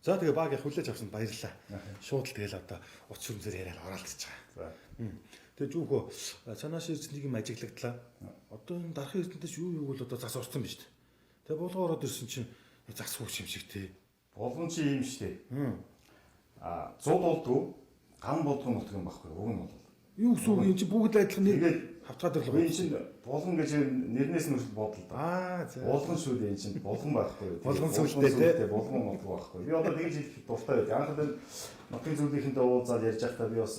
За тэгээ баг яг хүлээж авсанд баярлалаа. Шууд л тэгэл одоо утас шүрмсээр яриад оролцож байгаа. За. Тэгээ жүүхөө цаанаас ирж нэг юм ажиглагдлаа. Одоо энэ дарахын эрдэнэс юу бол одоо зас орсон биз дээ. Тэгээ булгаа ороод ирсэн чинь зас хөөч юм шиг те. Болгон чи юм штэ. 100 болдгоо ган болдгоо нутг юм баггүй. Уг нь бол. Юу гэсэн үг энэ чи бүгд адилхан нэг хавцаад орлоо. Энэ чинь болгон гэж нэрнээс нь хүртэл бодлоо да. За. Болгон шүү дээ энэ чинь болгон байхгүй. Болгон сүлдээ те. Болгон нутг байхгүй. Би одоо тэгж хэлэх дуртай байд. Анх нь нутгийн зүйлийнхэнтэй уулзаад ярьж байхдаа би бас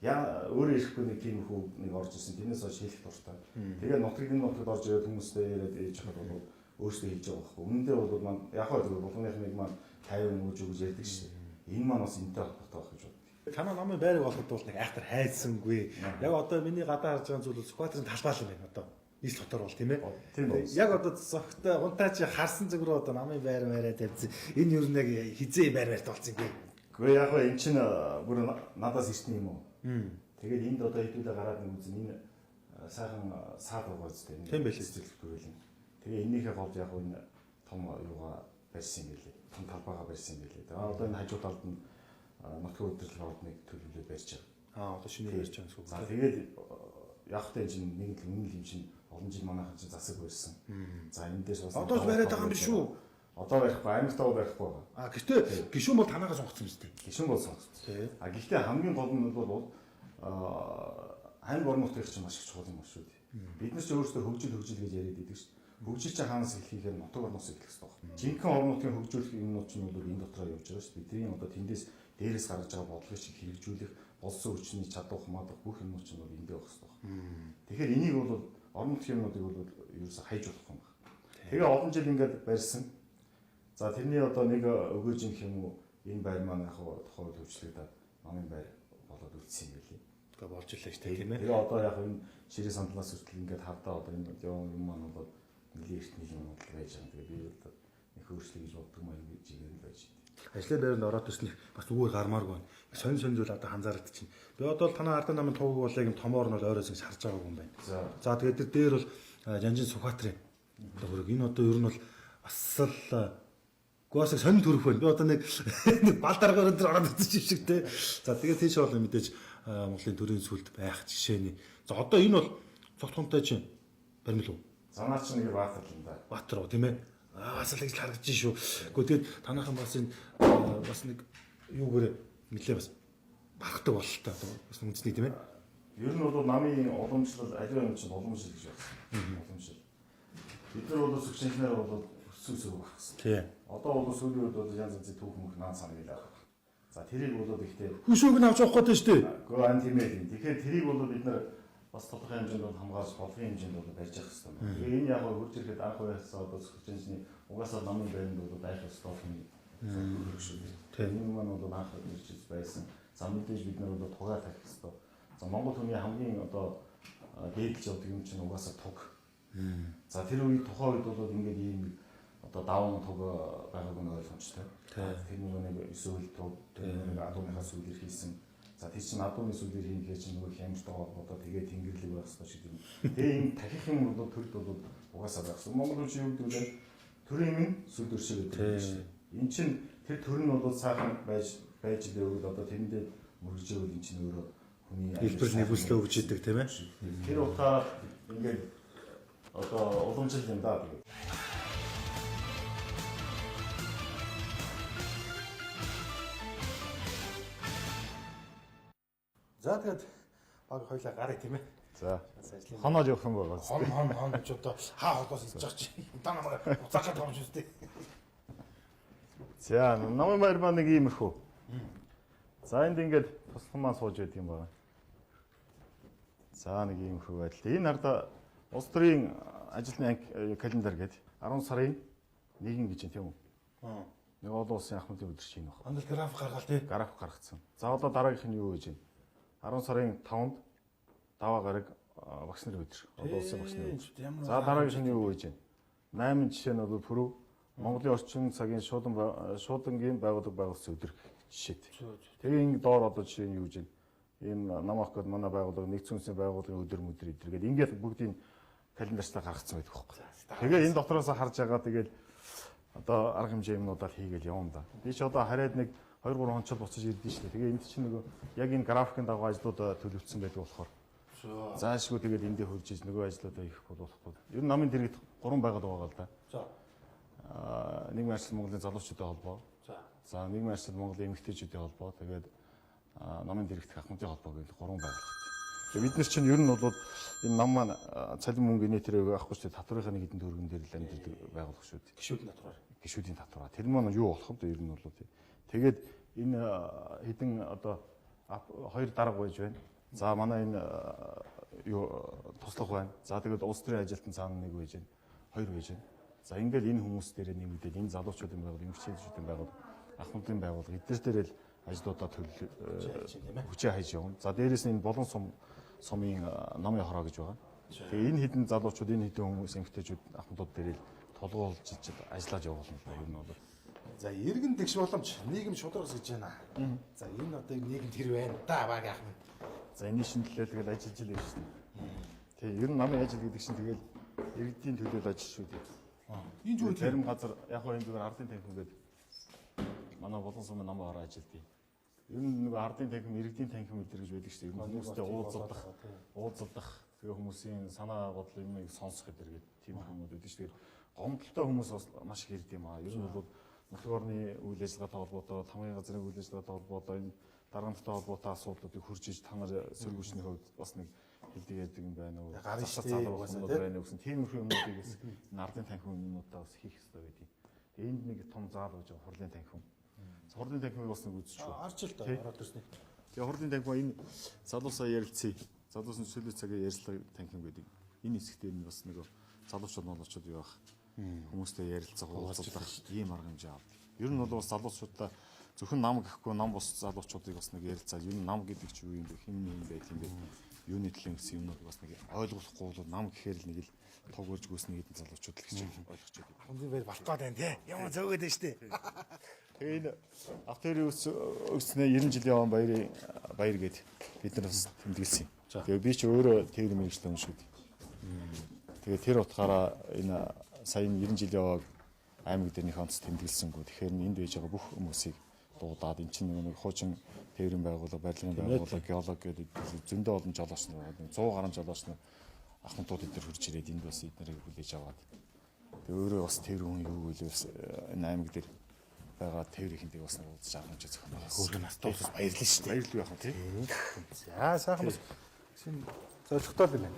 өөрөө ирэхгүй нэг тийм хүү нэг орж ирсэн. Тэрнээс хойш хэлэх дуртай. Тэгээ нутгийн нутгад орж ирээд хүмүүстэй яриад ээж хахад бол өөрсдөө хийж байгаа байхгүй. Өмнөдөө бол маань яг хаа зүгээр болгоных нэг маань 50 өгж өгж ярьдаг шээ. Энэ маань бас энтэй холбоотой байх гэж боддог. Танаа намын байрыг олоход бол нэг айхтар хайцсангүй. Яг одоо миний гадаа харж байгаа зүйл Сүхбаатарын талбай л юм байна одоо. Нийс дотор бол тийм ээ. Тийм үү. Яг одоо зогтой унтаа чи харсан зүг рүү одоо намын байр маараа тавьсан. Энэ юу нэг хизээ байр байрт болсон юм бэ? Гэхдээ яг хаа эн чинь бүр надаас ирсэн юм уу? Тэгээд энд одоо хэдүүлээ гараад нэг үзэн энэ сайхан саад байгаа зү тийм. Тийм байлээ. Зүйлгүй юм. Тэгээ энийхээ говд яг энэ том юугаа барьсан юм билээ. Том талбайгаа барьсан юм билээ. Тэгээ одоо энэ хажуу талд нь нутгийн удирдлага ордныг төлөвлөж барьж байгаа. Одоо шинээр барьж байгаа гэсэн үг. За тэгээд яг тэ чинь нэг л үнэн юм чинь олон жил манайхан чинь засаг барьсан. За энэ дээс бас одоо бариад байгаа юм биш үү? Одоо барихгүй, аймагтаа барихгүй байгаа. Гэхдээ гişүүн бол танаагаас сонгоцсон юм шүү дээ. Гişүүн бол сонгоцсон. Гэхдээ хамгийн гол нь бол аймаг орон нутгийн чинь маш их чухал юм шүү дээ. Бид нар ч өөрсдөө хөгжил гэж яриад байдаг шүү дээ. Хөгжил чинь хаанаас эхлэхээр нутаг орноос эхлэх хэрэгтэй байна. Жинхэнэ орон нутгийн хөгжүүлэх юмнууд чинь бол энэ дотроо явж байгаа шүү дээ. Бидний одоо тэндээс дээрээс гаргаж байгаа бодлогыг чинь хэрэгжүүлэх, болсон хүчний чадвар хамаадах бүх юмнууд чинь бол эндээ байх хэрэгтэй байна. Тэгэхээр энийг бол орон нутгийн юмнуудыг бол ерөөсө хайж болох юм байна. Тэгээ олон жил ингээд барьсан. За тэрний одоо нэг өгөөжинх юм уу энэ байр маань яг тухайн төвчлөгдөд намын байр болоод үлдсэн юм билий. Тэгээ болж илээ шүү дээ тийм ээ. Тэгээ одоо яг энэ ширээ сандлаас хүртэл ингээд хавдаа одоо энэ юм маань бол нэлийн эртний юм бол байж байгаа. Тэгээ би одоо их өөрчлөе гэж боддог маань гэж игээр байж байна. Ажлын байранд ороод ирснээр бас зүгээр гармааргүй байна. Сонь зүйл одоо анзаараад чинь. Би одоо танаа ардын намын тууг бол яг юм томоор нь бол ойроос харж байгаа юм байна. За тэгээд тэр дээр бол Жанжин Сүхбаатарын хөрөг энэ одоо ер нь бол бас л гоосыг сонь төрөх байна. Би одоо нэг балдаргаар өндөр ороод ирсэн юм шиг те. За тэгээд тийш бол мэдээж Монголын төрийн сүлд байх жишээний. За одоо энэ бол цогтхонтой чинь баримл уу? Занаа чинь нэг Баатар юм да. Баатар уу тийм ээ. Бас л гэж харагдаж шүү. Гэхдээ тэгээд танайхан бас энэ бас нэг юугээр нэлээ бас барахдаг бололтой бас үндэсний тийм ээ. Ер нь бол намын уламжлал аливаа юм чинь уламжлал гэж байна. Уламжлал. Бид нар бол сүгчнээр бол өссөн багсан. Тий. Одоо бол сүүлийн үед бол янз янзын түүх мөнх наан санаг илаа. За тэрийг бол ихтэй хүшөөг нь авч явах гэдэг шүү дээ. Гэхдээ ан тийм ээ. Тэгэхээр тэрийг бол бид нар бас тодорхой хэмжээнд бол хамгаалж бодлогын хэмжээнд бол барьж явах хэрэгтэй байна. Тэгээ энэ яг хурж ирэхэд анх уяасаа одоо сүгчний угаасаа намын байранд бол байх ёстой юм. Тийм юм маань бол анх ирж байсан. За мэдээж бид нар бол тугаа тавих ёстой. За Монгол хүний хамгийн одоо дээдлж явдаг юм чинь угаасаа туг. За тэр үед тухайн үед бол ингээд ийм одоо даван туг байгааг нь ойлгомжтой. Тэр нэг эсвэл туг нэг адууныхаа сүлээр хийсэн. За тэр чинь адууны сүлээр хийхээр чинь нөгөө хямжтай холбоотой тэгээ тэнгэрлэг байх хэрэгтэй шиг юм. Тэгээ энэ тахих юм бол төрд бол угаасаа байх хэрэгтэй. Монгол хүн юу гэдэг вэ? Төрийн юм сүлдэр шиг гэдэг. Энэ чинь тэр төр нь бол сайхан байж байвал одоо тэрэндээ мөргөжөөл энэ чинь өөрөө хүний хэлбэр нэгүслээ өгч идэг тийм ээ. Тэр утгаараа ингээд одоо уламжлал юм даа тэгээд. За тэгээд баг хоёлаа гарыг тийм ээ. За. Хоноод явах юм бол. Хон ч одоо хаа холоос ирж байгаа чи. Удаа намайг уцаахад байгаа юм шүү дээ. За, намын байр маань нэг иймэрхүү. За энд ингээд туслан маань сууж байдаг юм байна. За нэг иймэрхүү байдал. Энэ хараа улс төрийн ажилтны календар гэдэг 10 сарын 1 гэж юм тийм үү? Нэг олон улсын ахмадын өдөр чинь байна. Андал граф гаргал тий. Граф гаргацсан. За одоо дараагийнх нь юу гэж байна? 10 сарын 5-нд даваа гараг багш нарын өдөр. Одоо улсын багш нарын өдөр. За дараагийнх нь юу гэж байна? 8 жишээ нь бол пүрэв Монголын орчин цагийн шуудангийн байгууллага байгуулсан өдөр жишээд. Тэгээ ингэ доор одоо жишээ нь юу гэж байна? Энэ намаах гээд манай байгууллага нэгдсэн үндэсний байгууллагын өдөр өдөр гэдэг. Ингээд бүгдийн календарьтаа гаргацсан байдаг байхгүй. Тэгээ энэ дотроос харж байгаа тэгэл одоо арга хэмжээ юмнуудаар хийгээл явна да. Би ч одоо хараад нэг 2-3 хонцол буцаж ирдэ шүү дээ. Тэгээ энд чинь нөгөө яг энэ графикын дагуу ажлуудаа төлөвлөсөн байдаг болохоор заашгүй тэгээд эндээ хурж иж нөгөө ажлуудаа хийхгүй болохгүй. Ер нь намын дэргэд 3 байгаад байгаа л да. За. Нийгмийн арчил Монголын залуучуудын холбоо. За нийгмийн арчил Монголын эмэгтэйчүүдийн холбоо. Тэгээд намын дэргэдэх ахмадын холбоо гэдэг 3 байгаад. Тэгээд бид нар чинь ер нь бол энэ нам маань цалин мөнгө нэтэрээ авахгүй шүү дээ. Татврынхаа нэг хэдэн төгрөгөн дээр л амьддаг байгууллага шүү дээ. Гişүүдийн татвараар. Гишүүдийн татвараа. Тэр маань юу болох вэ? Ер нь бол тэгээд энэ хэдэн одоо 2 дарга байж байна. За манай энэ юу туслах байна. За тэгээд улс төрийн ажилтан цаана нэг байж байна. 2 байж байна. За ингээл энэ хүмүүс дээр нэмэгдээд энэ залуучуудын байгууллага, эмэгтэйчүүдийн байгууллага, ахмадын байгууллага эдгээр дээр л ажлуудаа хүчээ хайж явна. За дээрээс нь энэ болон сумын намын хороо гэж байгаа. Тэгээ энэ хэдэн залуучууд, энэ хэдэн хүмүүс, эмэгтэйчүүд, ахмадууд дээр л толгоолж ажиллаж явуулна л ер нь бол. За иргэн тэгш боломж нийгэм шударгас гэж байна. За энэ одоо нийгэмд хэр байна да баг яах вэ? За энэ шинжилгээ тэгэл ажиллаж л байна шүү дээ. Тэгээ ер нь намын ажил гэдэг чинь тэгэл иргэдийн төлөөлөл ажил шүү дээ. Энэ зүгээр зарим газар яг хоо энэ зүгээр ардын танхим гэдэг манай болон сумын намын хороо ажилтгийг. Ер нь нөгөө ардын танхим, иргэдийн танхим гэдэг гэж байдаг шүү дээ. Ер нь хүмүүстэй уулзалдах, тэгээ хүмүүсийн санаа бодлыг юмыг сонсох гэдэг тийм хүмүүс байдаг шүү дээ. Гомдолтой хүмүүс бас маш их ирд юм аа. Ер нь бол нутгийн орны үйл ажиллагаатай холбоотой, тамгын газрын үйл ажиллагаатай холбоотой энэ даргамттай холбоотой асуудлуудыг хурж иж та нар сөргүүчний хувьд бас нэг хэлдэг яадаг юм байна уу? Гарын штэ байна уу гэсэн тиймэрхүү юмнуудыг бас ардын танхим юмнуудаа бас хийх хэрэгтэй байдаг. Тэгээ энд нэг том заал гэж байгаа хурлын танхим. Хурлын танхимыг бас нэг үзчихв. Арч л да ороод ирсэн. Тэгээ хурлын танхим энэ залуусаа ярилцъя. Залуусын сүүлийн цагийн ярилцлага танхим гэдэг. Энэ хэсэгтээ нь бас нэг залуучууд монголчууд юу байх хүмүүстэй ярилцах уулзах ийм арга хэмжээ авдаг. Ер нь бол бас залуучуудаа зөвхөн нам гэхгүй нам бус залуучуудыг бас нэг ярилцаад ер нь нам гэдэг чинь юу юм бэ? Хэн юм бэ тийм бэ? Юуны төлөө гэсэн юмнууд бас нэг ойлгохгүй бол нам гэхээр л нэг л тог өрж гүйсний хэдэн залуучууд л гэж ойлгож байдаг. Хамгийн баяр болох гээд байна тий. Ямар зөөгөөд байна штэ. Тэгээ энэ автори өснө 90 жилийн яван баяр гээд бид нар бас тэмдэглэсэн юм. Тэгээ би ч өөрөө тэр мэрэгчлэн шүү дээ. Тэгээ тэр утгаараа энэ сая 90 жилийн яваг аймаг дээр нэг онц тэмдэглэсэнгүү. Тэгэхээр энд байж байгаа бүх хүмүүсийг дуудаад эн чинь нэг хуучин тээврийн байгууллага, барилгын байгууллага, геолог гэдэг зөндөө олон жолооч нар байгаа. 100 гаруй жолооч нар ахмадууд эдгээр хурж ирээд энд бас эднэрийг хүлээж аваад. Тэгээ өөрөө бас тээвэр хүн юу гэлээс энэ аймаг дээр байгаа тээврийнхэнтэй бас нэг уулзаж авах гэж зохион байгуулсан. Хөөргөн настаас баярлалаа шүү дээ. Баярлалаа яах вэ тий? За сайхан бас шинэ зоригтой л байна.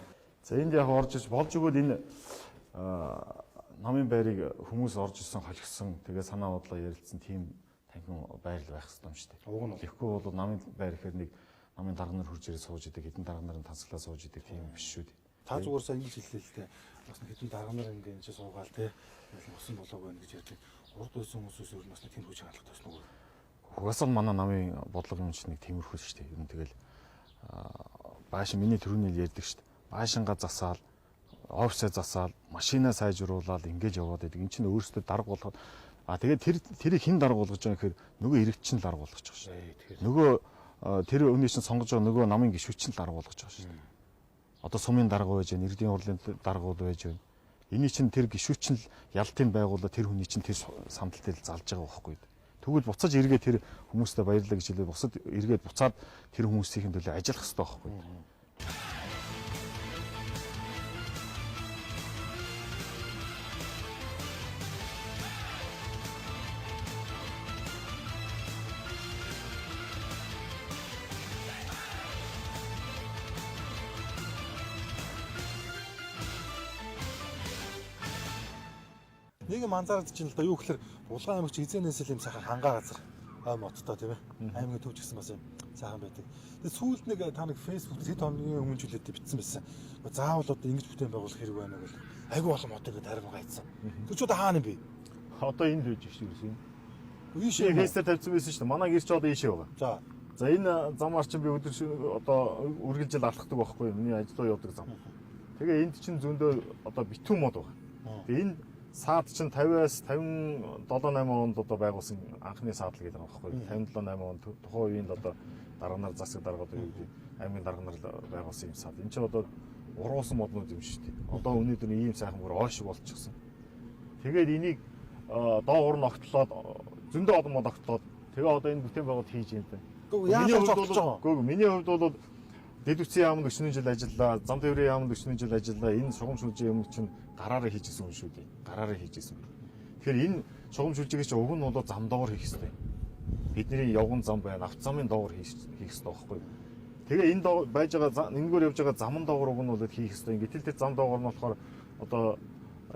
За энд яг орж иж болж өгөөд энэ намын байрыг хүмүүс орж ирсэн, холигсон, тэгээ санаа бодлоо ярилцсан тийм танхим байр байх хэрэгтэй юм шүү дээ. Уг нь тэгэхгүй бол намын байр гэхээр нэг намын дарга нар хурж ирээд сууж идэг, хэдэн дарга нарын тансаглаа сууж идэг тийм биш шүү дээ. Та зүгээр сайн ингэж хэллээ л дээ. Бас нэг хэдэн дарга нар ингэ чи суугаал те. Усан болоог байна гэж ярьдаг. Урд байсан хүмүүсээс өөр нь бас нэг тийм хүч хангалттай байсан уу? Угаасаа манай намын бодлого юм чинь нэг тиймэрхүү шүү дээ. Ер нь тэгэл баашин миний төрөний ярьдаг шүү дээ. Баашингаа засаал, офисээ засаал, машинаа сайжруулаад ингэж яваад байдаг. Энд чинь өөрөөсөө дарга болгоод тэгээд тэрийг хэн дарга болгож байгаа гэхээр нөгөө иргэд чинь дарга болгож байгаа шүү дээ. Нөгөө тэр өний чинь сонгож байгаа нөгөө намын гишүүд чинь дарга болгож байгаа шүү дээ. Одоо сумын дарга байж байна, иргэдийн хурлын даргууд байж байна. Эний чинь тэр гишүүд чинь ялтын байгууллага тэр хүний чинь тэр сандалтыг залж байгаа байхгүй. Тэгвэл буцаж эргээд тэр хүмүүстээ баярлалаа гэж хэлээд бусад эргээд буцаад тэр хүмүүсийн төлөө ажиллах хэрэгтэй байхгүй. Нэг юм анзаарч чинь л да юу гэхээр Улаан аймагч эзэнээс л юм сайхан хангаа газар ой моттой тийм ээ. Аймгийн төвч гэсэн бас юм сайхан байдаг. Тэгээд сүүлд нэг та нэг фэйсбүүк хэд хоногийн өмнө жилдээ бичсэн байсан. Заавал одоо ингэж бүтээн байгуулах хэрэг байна гэл. Айгу олон мотыг тарим гайцсан. Тэр ч одоо хаана юм бэ? Одоо энд байж шүү дээ. Ийшээ фэйсээр тавьсан байсан шүү дээ. Манай гэр ч одоо ийшээ байгаа. За энэ замаар чинь би өдөр одоо үргэлжил алхдаг байхгүй юу? Миний ажлаа явдаг зам. Тэгээ энд чинь зөндөө одоо битүү мод байгаа. Тэгээ энэ саад чинь 50-аас 57-8 онд одоо байгуулсан анхны саадл гэдэг байгаа байхгүй юу? 57-8 онд тухайн үеийн л одоо дарга нар засаг дарга одоо юу гэдэг аймгийн дарга нар байгуулсан юм саад. Энд чинь одоо уруусан моднууд юм шүү дээ. Одоо өнөөдөр ийм сайхан бүр ойшиг болчихсон. Тэгээд энийг доогуур нь огтлоод зөндөө олон мод огтлоод тэгээ одоо энэ бүтээн байгуулалт хийж юм байна. Гэхдээ миний хувьд бол Дэд үтсийн яамд 40 жил ажиллаа, зам тээврийн яамд 40 жил ажиллаа. Энэ шугам шүлжээ юм чинь гараараа хийжсэн юм шүү дээ. Гараараа хийжсэн. Тэгэхээр энэ шугам шүлжээгч уг нь бол зам доогоор хийх хэрэгтэй. Бидний явган зам байна, автозамын доогоор хийх хэрэгтэй байхгүй юу? Тэгээ энэ байж байгаа энэгээр явж байгаа замын доогоор уг нь бол хийх хэрэгтэй. Гэтэл тэр зам доогоор нь болохоор одоо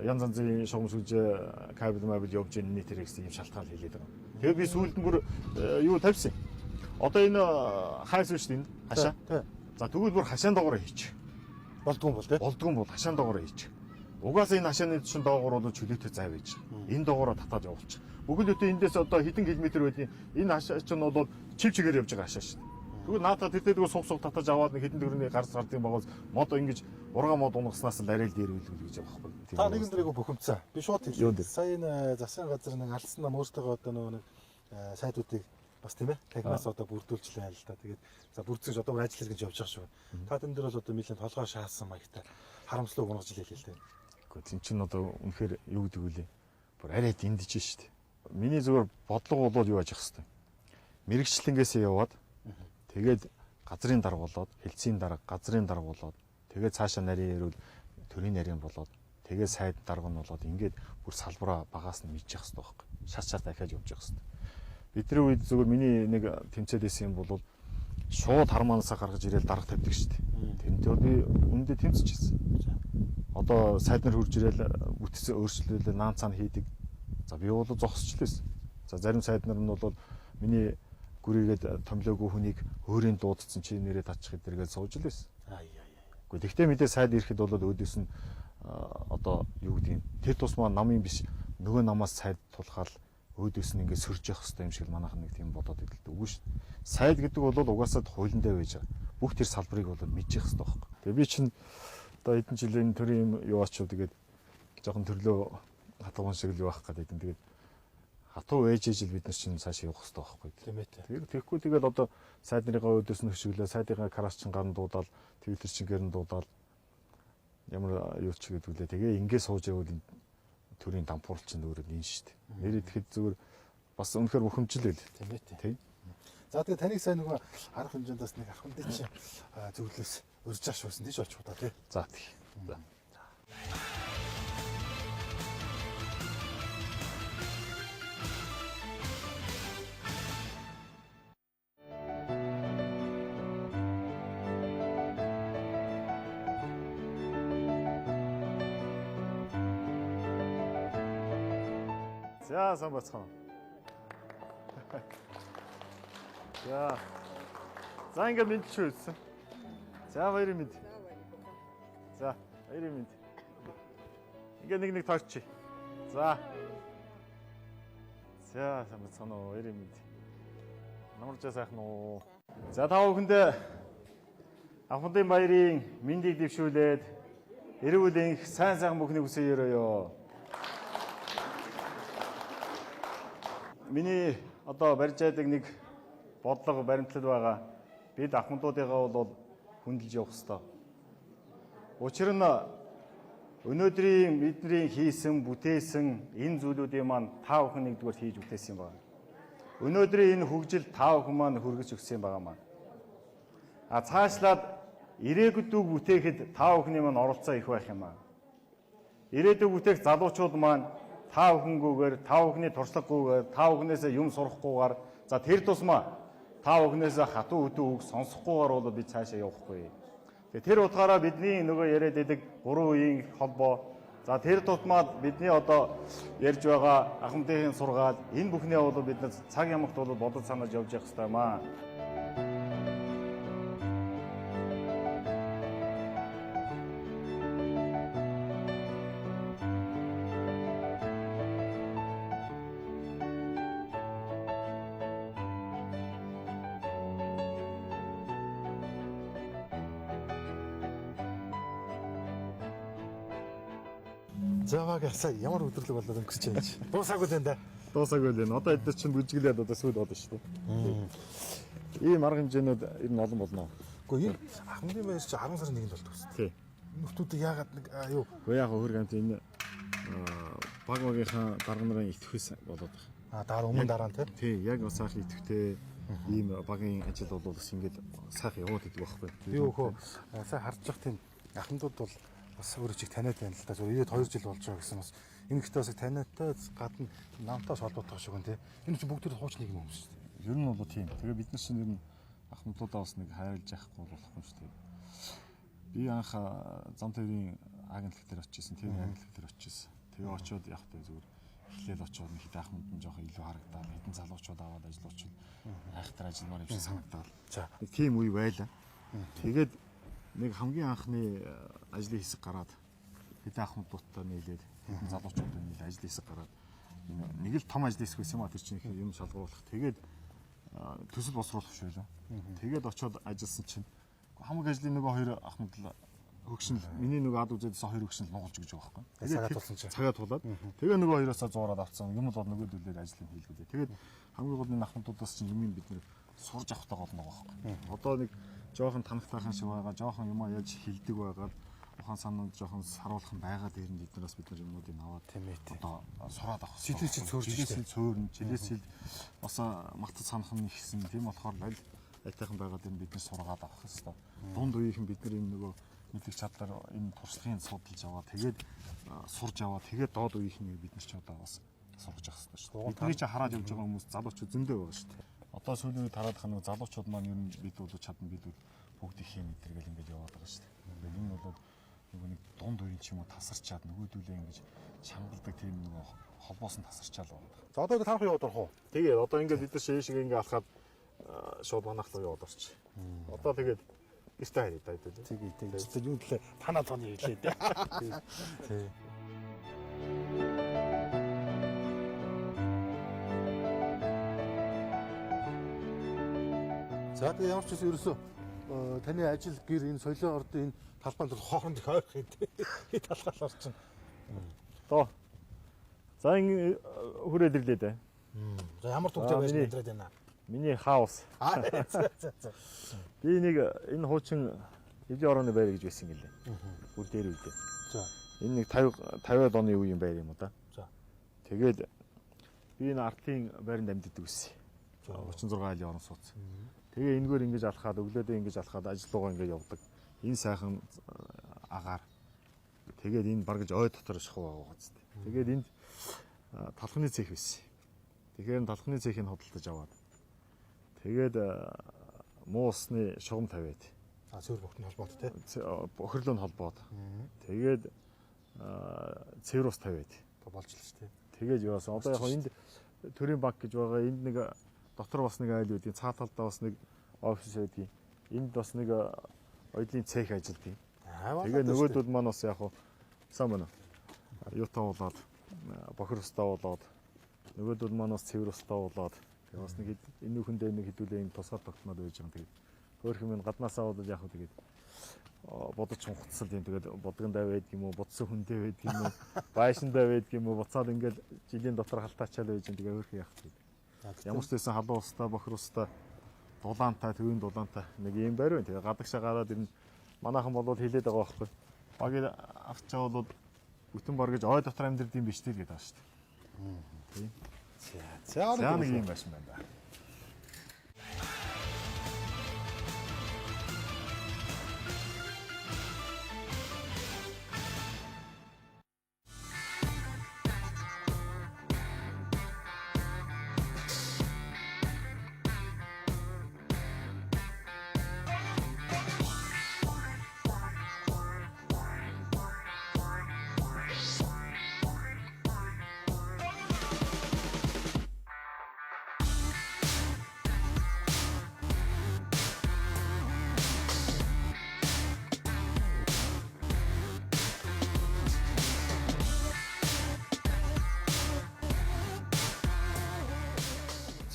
янз янзын шугам шүлжээ кабель явж ийн нийтэр гэсэн юм шалтгаан хийлээд байгаа. Тэгээ би сүүлд нь бүр юу тавьсан. Одоо энэ хайс шүү дээ. Хашаа. За тэгвэл бүр хашаан доогоор хийчих. Болдгүй юм бол тий. Болдгүй юм бол хашаан доогоор хийчих. Угаасаа энэ хашааны чинь доогоор бол чөлөөтэй зай байж. Энэ доогоороо татаад явуулчих. Бүгд өтөө эндээс одоо хэдэн километр байдیں۔ Энэ хашаа чинь бол чив чигээр явж байгаа хашаа шүү дээ. Тэгвэл наатаа тэр дээр суг татаж аваад нэг хэдэн төгрөний гарц гардыг байгуул мод ингэж ургаа мод унгахснаас л арай л дээр үлгэл гэж байгаа байхгүй. Та нэгэн дэрийг бөхөмцөө. Би шууд хэлээ. Сая энэ засгийн газар нэг алдсан нам өөртөө одоо нэг сайдуудыг бас тийм ээ технаас одоо бүрдүүлжлээ л та. Тэгээд за бүрдсэж одоо ажил хэрэгж явж байгаа шүү. Та тэн дээр бол одоо нэлээд толгой шаасан маягтай харамслуу гонож илээ хэлээ. Гэхдээ тэн чин одоо үнэхээр юу гэдэг вүлээ. Бүр арай дэндэж шүү дээ. Миний зөвөр бодлого болоод юу ажих хэвээр. Мэргэжлэнгээсээ яваад тэгээд газрын дарга болоод, хэлцийн дарга, газрын дарга болоод, тэгээд цаашаа нарийн ярил төрийн нарийн болоод, тэгээд сайд дарга нь болоод ингээд бүр салбараа багаас нь мэдчих хэвээр байхгүй. Шат дахиад явж явах хэвээр. Бидний үед зөвхөн миний нэг тэмцээд байсан юм бол шууд хармаанасаа гаргаж ирээл дарга тавьдаг шүү дээ. Тэрнтэй би үүндээ тэмцэжсэн. Одоо сайд нар хурж ирээл бүтцээ өөрчлөлөө наан цаана хийдэг. За би бол зогсчлээсэн. За зарим сайд нар нь бол миний гүрийгээд томлоогүй хүнийг өөрийн дуудсан чи нэрээ татчих гэдэргээл сууж лээсэн. Гэхдээ тэгтээ мэдээ сайд ирэхэд бол өөдөөс нь одоо юу гэдгийг тэр тус маань намын биш нөгөө намаас сайд тулахаар өөдөөс нь ингээд сөрж явах хэрэгтэй юм шиг манайхан нэг тийм бодоод идэв л үгүй шүү. Сайд гэдэг бол угаасаа хуулиндаа байж байгаа. Бүх тэр салбарыг бол мэдчих хэрэгтэй байхгүй. Тэгээ би чинь одоо хэдэн жилийн төрийн юу ачуу тэгээд жоохон төрлөө хатуун шиг л явах гэдэг. Тэгээд хатуу ээж ижил бид нар чинь цааш явах хэрэгтэй байхгүй. Тийм ээ. Тэгээд тэгэхгүй тэгээд одоо сайд нарыгаа өөдөөс нь хөшөглөө, сайдынхаа карас чин гарын дуудаал, твиттер чингээр нь дуудаал ямар юу ч гэдэг үлээ. Тэгээ ингээд сууж явал төрийн дампуурл чинь өөрөө энэ шүү дээ. Нэр идэхэд зүгээр бас үнэхээр бухимжил байл. Тийм ээ. Тийм. За тэгээ таныг сайн нөгөө арга хэмжээндээс нэг арханд чинь зөвлөөс урьж ах шуусан тийш очих удаа тий. За тий. За. За сайн бацхан. За ингээд мэдчихв үзсэн. За баярын мэд. За баярын мэд. Ингээд нэг тооч. За. За сайн бацхан уу баярын мэд. Намарчаа сайхан уу. За та бүхэндээ ахмадын баярын мэндийг дэвшүүлээд эрүүл энх сайн сайхан бүхнийг хүсье өрөөё. Миний одоо барьж байдаг нэг бодлого баримтлал байгаа. Бид ахмадуудыгаа бол хүндэлж явах ёстой. Учир нь өнөөдрийн бидний хийсэн, бүтээсэн энэ зүйлүүдийн маань та бүхэн нэгдүгээр хийж бүтээсэн юм байна. Өнөөдрийн энэ хөгжил та бүхэн маань хүргэж өгсөн байгаа маань. Цаашлаад ирээдүйг бүтээхэд та бүхний маань оролцоо их байх юм аа. Ирээдүйг бүтээх залуучууд маань та бүхэнгүйгээр, та бүхний туршлагагүйгээр, та бүхнээс юм сурахгүйгээр, за тэр тусмаа та бүхнээс хатуу хөдөө үг сонсохгүйгээр бол бид цаашаа явахгүй. Тэгээ тэр утгаараа бидний нөгөө яриад байдаг 3 үеийн холбоо, за тэр тутмаад бидний одоо ярьж байгаа ахмадын сургаал, энэ бүхнээ бол бид цаг ямагт бол бодож санаж явж явах хэрэгтэй юм аа. За ваг ясаа ямар өдөрлөг болоод өнгөрч байна чи. Дуусаагүй л энэ. Дуусаагүй л энэ. Одоо эдгээр чинь бүжиглээд одоо сүйд бодно шүү дээ. Ийм арга хэмжээнүүд ер нь олон болно. Гэхдээ энэ ахмадын баяр чи 10 сарын 1-нд болдог шүү дээ. Тий. Нөхдүүдийг яагаад нэг юу. Гэхдээ яг хөрг амт энэ баг багийнхаа дарга нарын итгэхээс болоод байна. Дараа өмнө дараа нь тий. Тий, яг сайхан итгэвтэй ийм багийн ажил бол бас ингээд сайхан яваад идэг байхгүй. Би өөхөө сайн харж явах тийм ахмадууд бол бас өөрөө чиг таниад байна л да. Зөв 92 жил болж байгаа гэсэн бас энэ ихтэй бас таниадтай гадна намтаас холбоотой шиг юм тий. Энэ чинь бүгд хууч нэг юм шүү дээ. Ер нь бол тийм. Тэгээ бид нар чинь ер нь ахмадуудаа бас нэг хайрлаж яахгүй болохгүй шүү дээ. Би анх зам тээврийн агентлаг дээр очижсэн, тээврийн агентлаг дээр очижсэн. Тэгээ очиод явах дээ зүгээр эхлээл очиод нэг хэд ахмад нь жоохон илүү харагдаад хэдэн залуучууд аваад ажиллаучууд айхтар ажилламаар юм шиг санагдаад. За. Нэг тийм үе байлаа. Тэгээд нэг хамгийн анхны ажлын хэсэг гараад хэдэн ахмадуудтай нийлээд хэдэн залуучуудтай нийлээд ажлын хэсэг гараад нэг л том ажлын хэсэг байсан юм а тэр чинь их юм шалгуулах. Тэгээд төсөл босруулах шүү лөө. Тэгээд очиод ажилласан чинь хамаг ажлын нөгөө хоёр ахмад л хөгшин миний нөгөө ад үзээдээс хоёр хөгшин монголч гэж байгаа байхгүй. Цагаа тулсан чинь. Цагаа тулаад. Тэгээ нөгөө хоёроосаа зуураад авцсан. Юм бол нөгөөдөлөөр ажлын хийлгүүлээ. Тэгээд хамгийн гол нь ахмадуудаас чинь юм бид нэр сурж авахтаа гол нөгөө байхгүй. Одоо нэг жоохон танахтайхан шиг байгаа, жоохон юм яаж хилдэг байгаа, ухаан санаанд жоохон саруулхан байгаа дээр нь биднээс бид нар юмнуудыг аваад одоо сураад авах. Сэтгэл чинь цөөрж жилээс цөөрн, жилээс бас мартаж санах нь ихсэн. Тийм болохоор аль айтайхан байгаа дээр бид нар сургаад авах хэрэгтэй. Дунд үеийнхэн бид нар энэ нөгөө мэдлэг чадлаар энэ туршлагын судалж аваа. Тэгээд сурж аваа. Тэгээд доод үеийнхэн бид нар ч одоо бас сургаж авах хэрэгтэй шүү дээ. Бидний чи хараад явж байгаа хүмүүс залуучууд зөндөө байгаа шүү дээ. Одоо сүүлийн үед хараад хань залуучууд маань ер нь бид бол чадна бид бол бүгд их юм гэдэргээл ингэж яваад байгаа шүү дээ. Ингээд энэ бол нөгөө нэг дунд үеийн ч юм уу тасарчаад нөгөөдүүлээ ингэж чангалдаг тийм нөгөө холбоос нь тасарчаал байна. За одоо танах яваад орох уу? Тэгээд одоо ингээд бид нар шиг ингээ алхаад шууд манайх руу яваад орчих. Одоо тэгээд гэртээ харъя да хэвээ. Тэгээд юу гэлээ танаа тооны хэлээ дээ. Тий. За тэгээд ямар ч гэсэн ерөөсөө таны ажил гэр энэ соёлын ордын энэ талбайд бол хооронд их ойрхон хий талхаалаар чинь. Тоо. За ингэ хүрээд ирлээ дээ. За ямар төгсөж байж мэдрээд байна. Миний хаус. За. Би нэг энэ хуучин эвлийн орооны байр гэж байсан гэлээ. Бүр дээр үедээ. За. Энэ нэг 50-50-аад оны үеийн байр юм уу да. За. Тэгээд би энэ артын байранд амьддаг байсан. 36 айлын орон сууц. Тэгээ энэгээр ингэж алхаад өглөөдөө ингэж алхаад ажил руугаа ингэж явдаг. Энэ сайхан агаар. Тэгээд энэ баргаж ой дотор шахуу байгаа зү. Тэгээд энд талхны цех байсан. Тэгэхээр талхны цехийг хөдөлтөж аваад. Тэгээд муу усны шугам тавиад. Цэвэр бохны холбоотой тий. Бохирлын холбоод. Тэгээд цэвэр ус тавиад. Болж л шүү дээ. Тэгээд яасан. Одоо яг энд төрийн банк гэж байгаа. Энд нэг дотор бас нэг айл үүдийн цаа талдаа бас нэг офис үүдийн. Энд бас нэг оёлын цех ажилтгийг. Тэгээд нөгөөдүүд маань бас яг сайн байна. Юутаа болоод бохир устаа болоод нөгөөдүүд маань бас цэвэр устаа болоод тэгээд бас нэг энэ хүндээ нэг хэдүүлээ юм тусгаар тогтмоод байж байгаа. Тэгээд хөөрхөн минь гаднаасаа болоод яг тэгээд бодож хунхацсал юм. Тэгээд бодгондаа байдаг юм уу, бодсон хүндээ байдаг юм уу, байшиндаа байдаг юм уу, буцаад ингээл жилийн дотор халтаачаал байж байгаа. Тэгээд хөөрхөн яах вэ? Ямар ч байсан халуун устаа, бохир устаа, дулаантай, төвийн дулаантай нэг юм байр байна. Тэгээ гадагшаа гараад ирнэ. Манайхан болвол хилээд байгаа байхгүй. Багийг авч яваад бүтэн баргаж ой дотор амьдрд юм биш тийм гэдэг байгаа шүү дээ. За нэг юм байсан байна.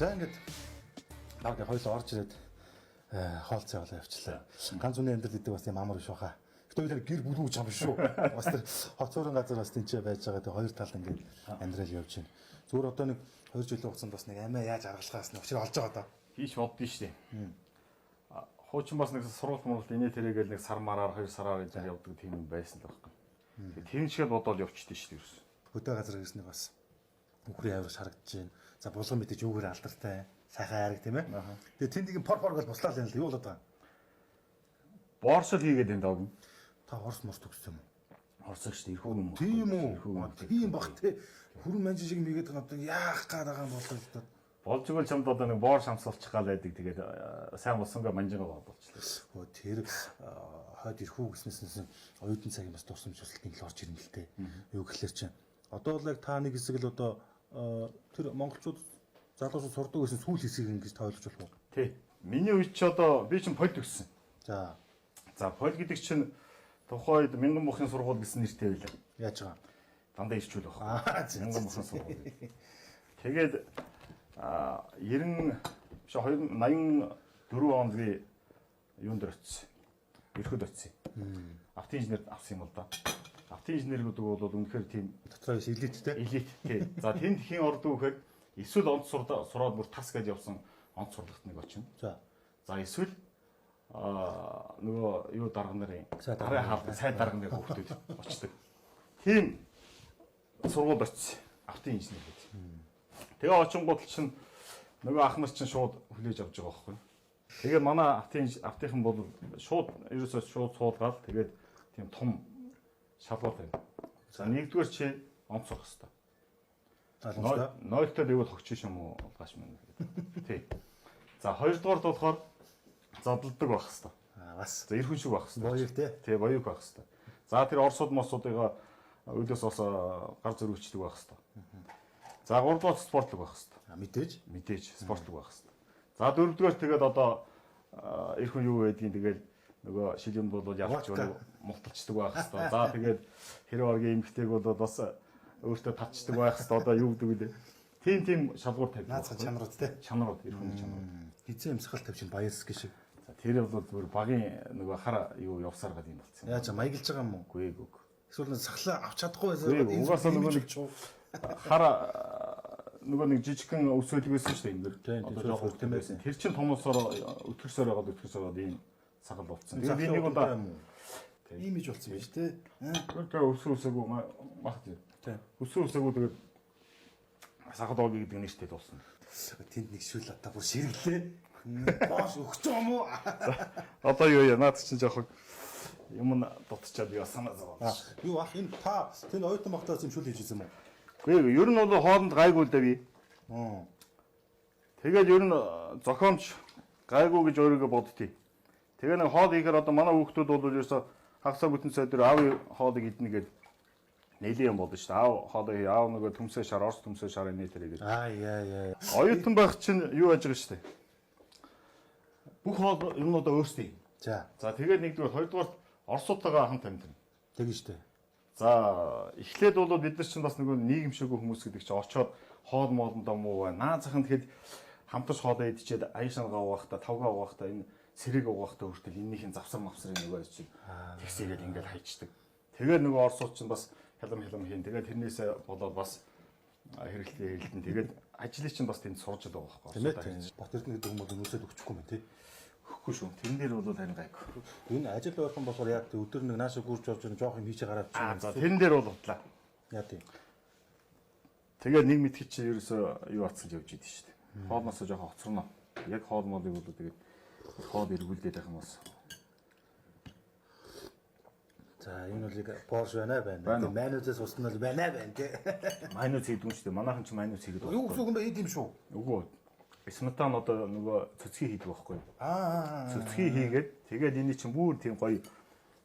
За ингээд навд хоёул орж ирээд хоол цай болоо явчлаа. Ганц үний амьдрал гэдэг бас тийм амар биш баха. Гэхдээ гэр бүл үүж байгаа биш шүү. Бас тэр хоцорын газар бас тэнцээ байж байгаа. Тэгээ хоёр тал ингээд амьдрал явж байна. Зүгээр одоо нэг 2 жилийн хугацаанд бас нэг амиа яаж аргалахаас нэг учраа олж байгаа даа. Хийш боддоо штэ. Хуучин бас нэг сургууль мөрөлт инээ тэрэгээл нэг сар мараар 2 сараар гэж явдаг тийм юм байсан л байхгүй. Тэгээ тэр шиг бодоод явчихдээ штэ ерөөс. хөдөө газар ирснийг бас үхрийн авирч харагдаж байна. За булган мэдээж юугаар алдартай, сайхан айраг тийм ээ. Тэгээ тэнд нэг пор гэж буслаа л юм л юу болоод байгаа. Боршол хийгээд энэ дог. Та хорс морс төгссөн юм уу? Хорсог шүү дээ. Ирхүү юм. Тийм үү? Тийм бах те. Хүрэн манжин шиг мэгээд байгаа юм яах гээд байгаа юм болоо л доо. Болж игэл чамд одоо нэг боор шамсуулчих гал байдаг. Тэгээд сайн болсонгаа манжингаа болчихлоо. Тэр хойд ирхүү гэснээс оюутан цагийн бас дурсамжлалтын л орж ирнэ л те. Юу гэхэлэр чинь одоо л яг та нэг хэсэг л одоо тэр монголчууд залуучууд сурдаг гэсэн сүүл хэсгийг ингэж та ойлгож болох уу? Тий. Миний үед ч одоо би чинь поль төгссөн. За поль гэдэг чинь тухайд мянган мохын сургууль гэсэн нэртэй байлаа. Яаж байгаа? Дандаа ирчүүл баг. Мянган мохын сургууль. Тэгээд 84 онд би юунд очив? Ерхөд очив. Автын инженер авсан юм л да. Автын инженер гэдэг бол үнэхээр тийм дотроос элиттэй. Элит тий. За тэнд хийн ордог гэхээр эсвэл онц сураад бүр тас гэж явсан онц сурлагт нэг очино. За эсвэл нөгөө юу дарга нарын дарын хаалт сайн дарга нарын хүүхдүүд очдог. Тийм сургууль очив. Автын инженер гэдэг. Тэгээ очингууд чинь нөгөө ах нар чинь шууд хүлээж авч байгаа байхгүй. Тэгээ манай автынхан бол шууд ерөөсөө шууд суулгаад тэгээд тийм том шалгуур тавина. За нэгдүгээр чи онц сурах хэрэгтэй. Нойлтой дэвэл хогч юм уу олгааш мэн гэдэг. Тий. За хоёрдугаар болохоор зодолдог байх хэрэгтэй. Бас. За эрхэн шиг байх хэрэгтэй. Боёг тий. Тий, боёг байх хэрэгтэй. За тэр орсууд мосуудыгаа өдөөс бас гар зөрүүчдэг байх хэрэгтэй. За гуравдугаар спортлог байх хэрэгтэй. Мэдээж спортлог байх хэрэгтэй. За дөрөвдүгээр тэгээд одоо эрхэн юу байдгийг тэгэл нөгөө шил юм бол ялч мулталчдаг байх хэрэгтэй. За тэгээд хэрэв оргийн эмгтэйг бол бас өөртөө татчдаг байх хэрэгтэй. Одоо юу гэдэг вэ? Тийм шалгуур тавьдаг. Наацхан чанарууд тий. Чанарууд эрхэн чанарууд. Хизээ эмсгэл тавьчих баярск шиг. За тэр бол зүгээр багийн нөгөө хар юу явсаар гад юм болсон. Яаж маяглаж байгаа юм уу? Үгүй ээ. Эсвэл сахлаа авч чадахгүй байсан. Угаасаа нөгөө нэг хар нөгөө нэг жижигхэн өсөөлөг байсан шүү дээ энэ дэр. Одоо жоох тийм байсан. Тэр чин томоосоор өтгөрсөөр ийм сагал болцсон. Тэгээд би нэг удаа ийм иж болцсон байж тээ. Тэгээд өсөөсөөгөө мах тийм. Өсөөсөөгөө тэгээд сагал ооги гэдэг нэртэй дуулсан. Тэнд нэг шүл одоо бүр ширэглээ. Боош өгч байгаа юм уу? Одоо юу яа наад чинь жоох юм дутчаад яа санаа зовоо. Юу ах энэ та тэнд оюутан багтаас юм шүл хийж ирсэн юм уу? Үгүй ер нь бол хоолнд гайгүй л да би. Тэгээд ер нь зохиомж гайгүй гэж өөрийгөө боддتي. Тэгээ нэг хоол хийхээр одоо манай хүүхдүүд бол ерөөсө хагасаа бүтэн цай дээр аавын хоолыг иднэ гэд нэлийн юм болно шүү дээ. Аав хоолыг аав нөгөө төмсөө шар, орс төмсөө шар энэ тэрэг. Яа. Оюутан байх чинь юу яаж байгаа шүү дээ. Бүх хоол юмнуудаа өөрсдөө. За тэгээд нэгдүгээр хоёрдугаар орсуудтайгаа хамт амьдна. Тэгэн шүү дээ. За эхлээд бол бид нар чинь бас нөгөө нийгэмшээгүй хүмүүс гэдэг чинь очоод хоол моолондоо муу байна. Наа захын тэгэхэд хамтарч хоолоо идчихэд аяшангаа уугахдаа тавгаа уугахдаа энэ сэрэг уугахдаа хүртэл эннийхэн завсар мавсрын нөгөө чинь тэгсээгээд ингээд хайчдаг. Тэгээд нөгөө орсууд чинь бас хялам хийн. Тэгээд тэрнээсээ болоод бас хэрэглэн. Тэгээд ажлыг чинь бас тэнд сурж л байгаа байхгүй. Бот эрдэнэ гэдэг хүмүүс өнөөсөө өгчихгүй юм тий. Өгөхгүй шүү. Тэрэн дээр бол харин гайгүй. Энэ ажил болгон болохоор яг өдөр нэг нааша гүрж орж ин жоох юм хийж гараад чинь. За тэрэн дээр бол бодлаа. Яа тийм. Тэгээд нэг мэдхий чи ерөөсөө юу атсан явж идэв шүү дээ. Хоолноос жоох хоцорно. Яг хоол молыг бол тэгээд хоол эргүүлээд байх юм бас. За энэ бол Porsche байна. Мануцээс усна л байна тий. Мануц хийдүүн шүү дээ. Манайхан ч мануц хийгээд байна. Юу гэсэн юм бэ ийм шүү. Үгүй. Сматан одоо нөгөө цөцгий хийдэг байхгүй юу? Цөцгий хийгээд тэгээд энэ чинь бүр тийм гоё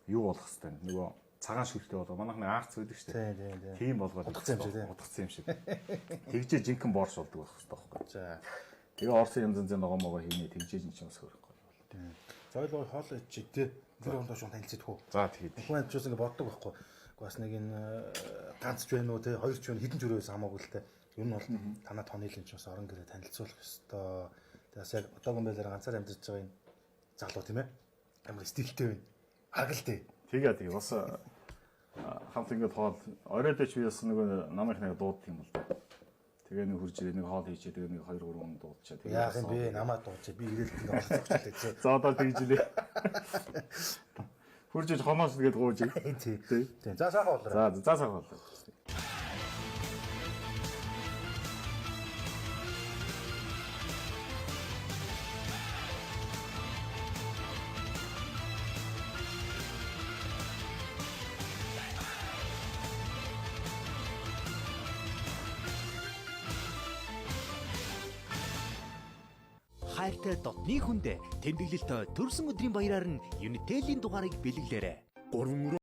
юу болох хэвээр нөгөө цагаан шүлтэй болоо манайхны арц байдаг шүү дээ. Тийм болгоод утгацсан юм шиг. Тэгжээ жинхэнэ борш болдог байх хэвээр байхгүй. За. Тэгээ орсон янз янзын ногоомогоо хийнэ тэгжээ чинь бас хөрөхгүй бол. За ойлгоо хоол ичээ тий. Тэр хондоо шууд танилцдаг хөө. За тэгээд. Хүмүүс ч ингэ боддог байхгүй. Бас нэг энэ ганц ч байна уу тий хоёр ч байна хідэн журөөс хамаагүй л тий. Юу нь бол танаа тооны л ч бас орон гэрээ танилцуулах ёстой. Тэгээс яг одоогийн байдлаар ганцаар амьдарч байгаа энэ залуу тийм ээ. Амар стилтэй байна. Хагалтай. Тэгээ бас хамт ингээд хоол оройдоч би бас нөгөө намайг нэг дууддаг юм бол. Тэгээ нэг хурж ирээ нэг хоол хийчээ тэгээ нэг 2 3 хүн дуудчихаа. Тэгээ яах юм бэ? Намаа дуудчих. Би ирээд ингэ орцогчлаа гэж. За одоо тэгж илээ. Хурж иж хомоос тэгээд гууж. Тийм. За сайхан болоо. За сайхан болоо. хайртай дотны хүндэ тэмдэглэлтөй төрсөн өдрийн баяраар нь Unitel-ийн дугаарыг бэлэглээрэй. 3